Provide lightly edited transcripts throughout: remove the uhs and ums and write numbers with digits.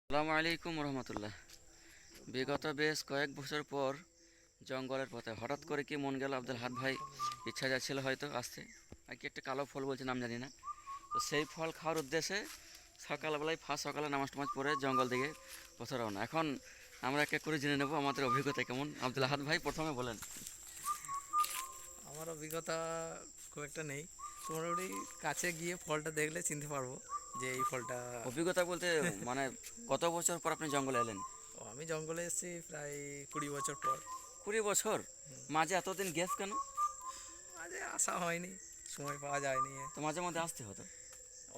আসসালামু আলাইকুম রহমতুল্লাহ। বিগত বেশ কয়েক বছর পর জঙ্গলের পথে হঠাৎ করে কি মন গেল আব্দুল হাদ ভাই, ইচ্ছা যাচ্ছিল হয়তো আসতে, আর কি একটা কালো ফল বলছে নাম জানি না। তো সেই ফল খাওয়ার উদ্দেশ্যে সকালবেলায় ফার্স্ট সকালে নামাজ টামাজ পরে জঙ্গল দিকে পথে রওনা। এখন আমরা এক এক করে জেনে নেব আমাদের অভিজ্ঞতা কেমন। আব্দুল হাদ ভাই প্রথমে বলেন। আমার অভিজ্ঞতা খুব একটা নেই। মোটামুটি কাছে গিয়ে ফলটা দেখলে চিনতে পারবো যে এই ফলটা। অভিজ্ঞতা বলতে মানে কত বছর পর আপনি জঙ্গলে এলেন? আমি জঙ্গলে এসেছি প্রায় 20 বছর পর। 20 বছর? মাঝে এতদিন গ্যাপ কেন? আজ আসা হয়নি, সময় পাওয়া যায়নি। তো মাঝে মধ্যে আসতে হতো।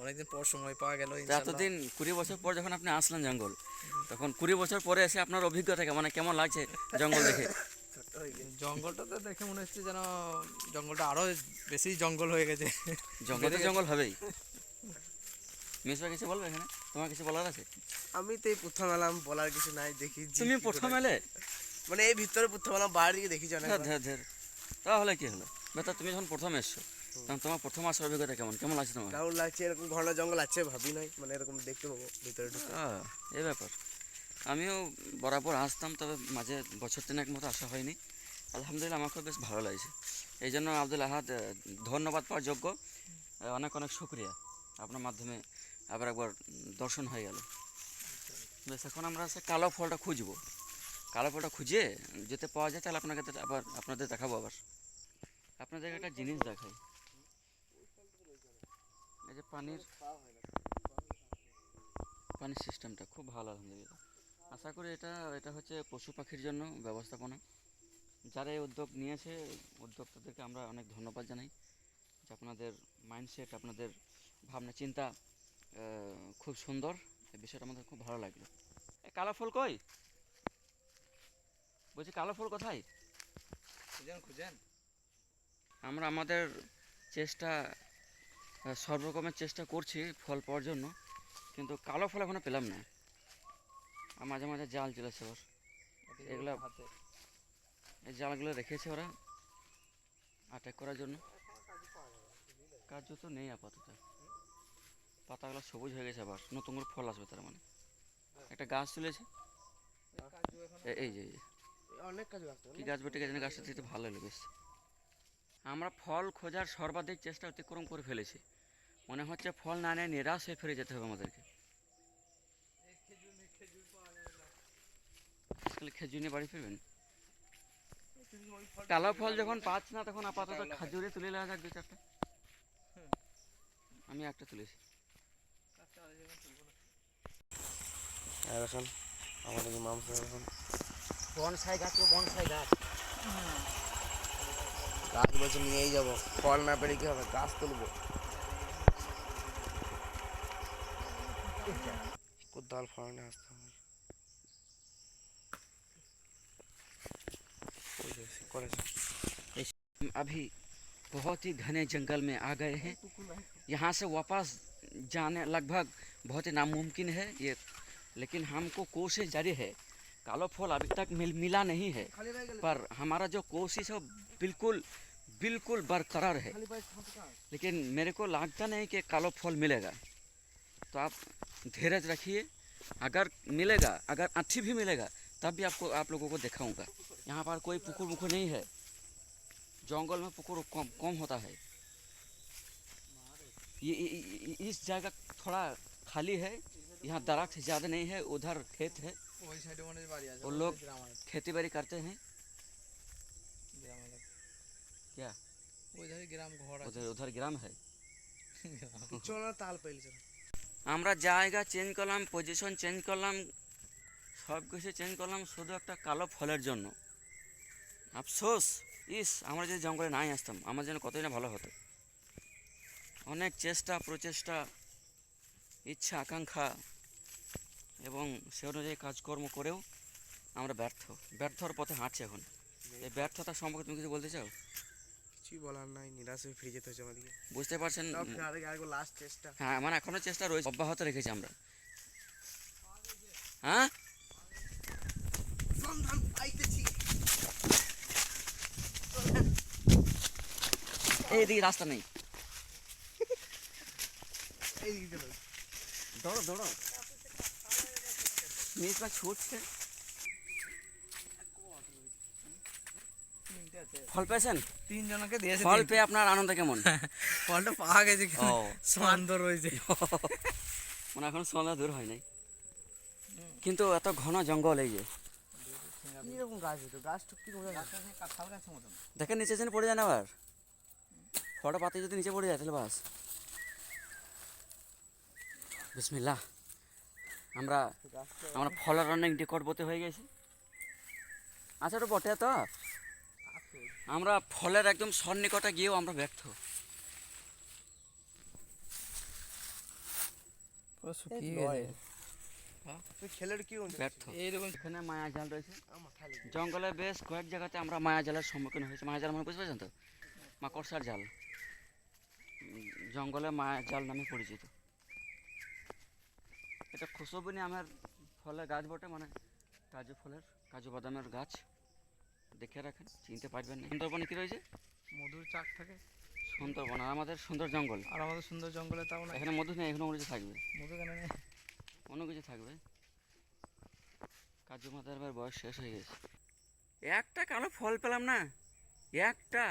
অনেকদিন পর সময় পাওয়া গেল তো ইনশাল্লাহ। এতদিন 20 বছর পর যখন আপনি আসলেন জঙ্গল, তখন 20 বছর পরে এসে আপনার অভিজ্ঞতা মানে কেমন লাগছে জঙ্গল দেখে? জঙ্গলটা তো দেখে মনে হচ্ছে যেন জঙ্গলটা আরো বেশি জঙ্গল হয়ে গেছে। জঙ্গল বেড়ে তো গেছে। জঙ্গল হবেই। মিসবা কিছু বলবে এখানে? তোমার কিছু বলার আছে? আমি তো এই প্রথম এলাম, বলার কিছু নাই, দেখি যে তুমি কি প্রথম করে। এলে? মানে এই ভিতরে প্রথম এলাম, বাইরে দিকে দেখি ধর অনেকবার। ধর ধর, তাহলে কি হলো বেটা, তুমি যখন প্রথম এসছো তখন তোমার প্রথম আসার অভিজ্ঞতা কেমন কেমন লাগছে তোমার? দারুণ লাগছে, এরকম ঘন জঙ্গল আছে ভাবি নাই, মানে এরকম দেখতে পাবো ভিতরে ঢুকে। এই ব্যাপার। আমিও বরাবর আসতাম, তবে মাঝে বছর তিনেক মতো আসা হয়নি। আলহামদুলিল্লাহ আমাকে বেশ ভালো লাগছে। এই জন্য আব্দুল আহাদ ধন্যবাদ পাওয়ার যোগ্য। অনেক অনেক শুক্রিয়া, আপনার মাধ্যমে আবার একবার দর্শন হয়ে গেল। বেশ, এখন আমরা সে কালো ফলটা খুঁজবো। কালো ফলটা খুঁজে যেতে পাওয়া যায় তাহলে আপনাকে আবার আপনাদের দেখাবো। আবার আপনাদের একটা জিনিস দেখাই। এই যে পানির সিস্টেমটা খুব ভালো আলহামদুলিল্লাহ। আশা করি এটা এটা হচ্ছে পশু পাখির জন্য ব্যবস্থাপনা। যারা এই উদ্যোগ নিয়েছে, উদ্যোক্তাদেরকে আমরা অনেক ধন্যবাদ জানাই। যে আপনাদের মাইন্ডসেট, আপনাদের ভাবনা চিন্তা খুব সুন্দর। এই বিষয়টা আমাদের খুব ভালো লাগলো। কালো ফুল কই? বলছি কালো ফুল কোথায়? খুঁজেন খুঁজেন। আমরা আমাদের চেষ্টা, সব রকমের চেষ্টা করছি ফল পাওয়ার জন্য, কিন্তু কালো ফল এখনো পেলাম না। আর মাঝে মাঝে জাল চলেছে ওর, এগুলা হাতে এই জালগুলো রেখেছে ওরা অ্যাটাক করার জন্য। কাজু তো নেই আপাতত, পাতাগুলো সবুজ হয়ে গেছে, আবার নতুন করে ফল আসবে তার মানে। একটা গাছ তুলেছে, এই যে অনেক কাজ আসতে কি গাছ বেটে গেছে, গাছটা দেখতে ভালো লেগেছে। আমরা ফল খোঁজার সর্বাধিক চেষ্টা অতিক্রম করে ফেলেছি। মনে হচ্ছে ফল না নিয়ে নিরাশ হয়ে ফিরে যেতে হবে আমাদেরকে। আজকাল খেজুর নিয়ে বাড়ি ফিরবেন? কালো ফল যখন পাচ্ছি না তখন আপাতত খাজুরে তুলে নেওয়া যাক 2-4টা। আমি একটা তুলেছি। এখন আমাদের ইমাম সাহেব এখন বনসাই গাছ, বনসাই গাছ। গাছ বলছে নিয়েই যাবো, ফল না পেরে কি হবে, গাছ তুলবো। কোদাল ফল নিয়ে আসতে হবে। করেছে हम अभी बहुत ही घने जंगल में आ गए हैं। यहाँ से वापस जाने लगभग बहुत ही नामुमकिन है ये, लेकिन हमको कोशिश जारी है। कालो फल अभी तक मिला नहीं है, पर हमारा जो कोशिश है वो बिल्कुल बिल्कुल बरकरार है। लेकिन मेरे को लगता नहीं कि कालो फल मिलेगा। तो आप धीरज रखिए, अगर मिलेगा, अगर अच्छी भी मिलेगा तब भी आपको आप लोगों को दिखाऊंगा। यहाँ पर कोई पुकुर मुकुर नहीं है, जंगल में पुकुर कम कम होता है। इस जगह थोड़ा खाली है, यहाँ दरख्त ज़्यादा नहीं है, उधर खेत है, ওই সাইডে মনে হয় বাড়ি আছে, वो ওই लोग গ্রাম আছে। खेती बाड़ी करते हैं। গ্রাম আছে। क्या ওই ধারে গ্রাম ঘর আছে। उधर उधर ग्राम है? চলো তাল পেয়েছে। আমরা জায়গা চেঞ্জ করলাম, পজিশন চেঞ্জ করলাম, সব কিছু চেঞ্জ করলাম শুধু একটা কালো ফলের জন্য। আফসোস, আমরা যদি জঙ্গলে নাই আসতাম আমার জন্য কতই না ভালো হতো। অনেক চেষ্টা প্রচেষ্টা, ইচ্ছা আকাঙ্ক্ষা এবং সে অনুযায়ী কাজকর্ম করেও আমরা ব্যর্থর পথে হাঁটছি এখন। এই ব্যর্থতা সম্পর্কে তুমি কিছু বলতে চাও? কিছুই বলার নাই, নিরাশ হয়ে ফিরে যেতে হচ্ছে আমাদেরকে। বুঝতে পারছেন? আরেকবার লাস্ট চেষ্টা। হ্যাঁ, মানে এখনও চেষ্টা রয়েছে, অব্যাহত রেখেছি আমরা। হ্যাঁ, সন্ধান পাইতেছি। এইদিকে রাস্তা নেই, এই দিকে চলো। দৌড়ো দৌড়ো। মিসবা ছুটছে। ফল পেয়েছেন? 3 জনকে দিয়েছে। ফল পেয়ে আপনার আনন্দ কেমন? ফলটা পাওয়া গেছে ও কিন্তু সুন্দর হয়েছে। মানে এখন সন্ধ্যা দূর হয় নাই, কিন্তু এত ঘন জঙ্গল এই যে কিরকম গাছ এটা, গাছটা কিরকম গাছ? কাঁঠাল গাছের মতন। দেখেন নিচে যেন পড়ে যায় না আবার, ফটো পাতে যদি নিচে পড়ে যায় তাহলে বাস। বিসমিল্লাহ। আমরা আমরা ফলের অনেক নিকটবর্তী হয়ে গেছি। আচ্ছা ওটা বটে তো, আমরা ফলের একদম সন্নিকটে গিয়েও আমরা ব্যর্থ। পুরো শুকিয়ে নয়। গেছে। তুই খেলের কি হচ্ছে? ব্যর্থ। এইরকম এখানে মায়া জাল রয়েছে, আমার খালি জঙ্গলে বেশ কয়েক জায়গাতে আমরা মায়া জালের সম্মুখীন হয়েছি। মায়া জাল মানে বুঝতে পারছেন তো, মাকড়সার জাল, জঙ্গলে মায়া জাল নামে পরিচিত। এটা খুশবুনি আমের ফলের গাছ বটে, মানে কাজু ফলের, কাজু বাদামের গাছ। দেখে রাখেন, চিনতে পারবেন না। সুন্দরবনে কি রয়েছে? মধুর চাক থাকে। সুন্দরবন আর আমাদের সুন্দর জঙ্গল। আর আমাদের সুন্দর জঙ্গলে তাও না। এখানে মধু নেই, এখানে অন্য কিছু থাকবে, মধু কেন নেই? অন্য কিছু থাকবে। কাজু বাদামের বয়স শেষ হয়ে গেছে। একটা কালো ফল পেলাম না, একটা,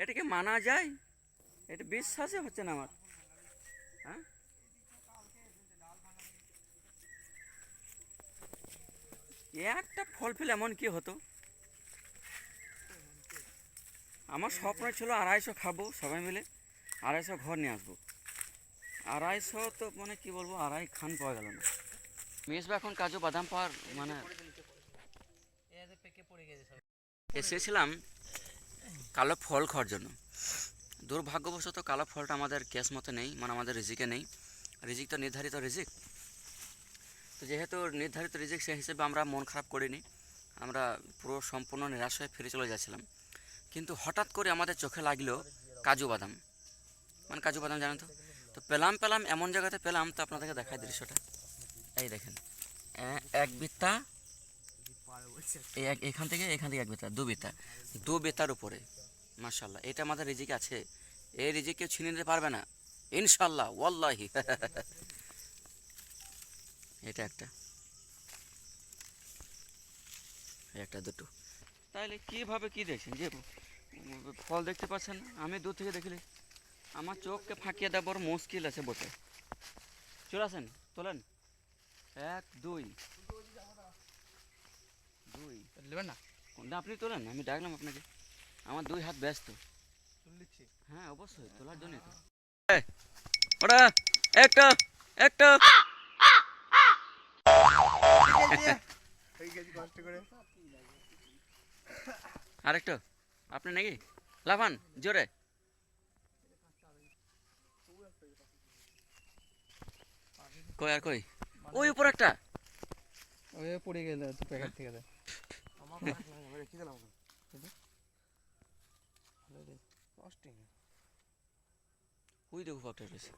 এটাকে মানা যায়? এটা বিশ্বাসই হচ্ছে না আমার। হ্যাঁ, একটা ফল পেলে এমন কি হতো? আমার স্বপ্ন ছিল 250 খাবো সবাই মিলে, 250 ঘর নিয়ে আসবো। 250 তো মানে কি বলবো, 2.5 খান পাওয়া গেল না। মেসবা এখন কাজু বাদাম পাওয়ার মানে পেকে পড়ে গেছে সব। এসেছিলাম কালো ফল খাওয়ার জন্য। দুর্ভাগ্যবশত কালো ফলটা আমাদের কেস মতো নেই, মানে আমাদের রিজিকে নেই। রিজিক তো নির্ধারিত রিজিক, তো যেহেতু নির্ধারিত রিজিক সেই হিসেবে আমরা মন খারাপ করিনি। আমরা পুরো সম্পূর্ণ নিরাশ হয়ে ফিরে চলে যাচ্ছিলাম, কিন্তু হঠাৎ করে আমাদের চোখে লাগলো কাজু বাদাম। মানে কাজু বাদাম জানেন তো, তো পেলাম এমন জায়গাতে পেলাম, তো আপনাদেরকে দেখায় দৃশ্যটা। এই দেখেন, এক বিত্তা, এখান থেকে এক বিত্তা, 2 বিত্তা, 2 বিত্তার উপরে। মাশাআল্লাহ, এটা আমাদের রিজিক আছে। এই রিজিক কেউ ছিনিয়ে নিতে পারবে না ইনশাআল্লাহ, ওয়াল্লাহি। এটা একটা, একটা, দুটো। তাহলে কীভাবে কি দেখছেন যে ফল দেখতে পাচ্ছেন না? আমি দূর থেকে দেখলে আমার চোখকে ফাঁকিয়ে দেওয়া বড় মুশকিল আছে বটে। চলে আসেন, তোলেন। 1 2 2। নেবেন না? কোনটা আপনি তোলেন, আমি ডাকলাম আপনাকে। আমার 2 হাত ব্যস্ত। নিচ্ছি। হ্যাঁ অবশ্যই, তোলার জন্যই তো। ওটা একটা একটা হয়ে গেছে কষ্ট করে। আরেকটা আপনি নাকি লাফান জোরে। কই আর কই, ওই উপর একটা। ওই পড়ে গেল তো প্যাকেট থেকে। আমার রেখে দিলাম ওই দেখো একটা রয়েছে।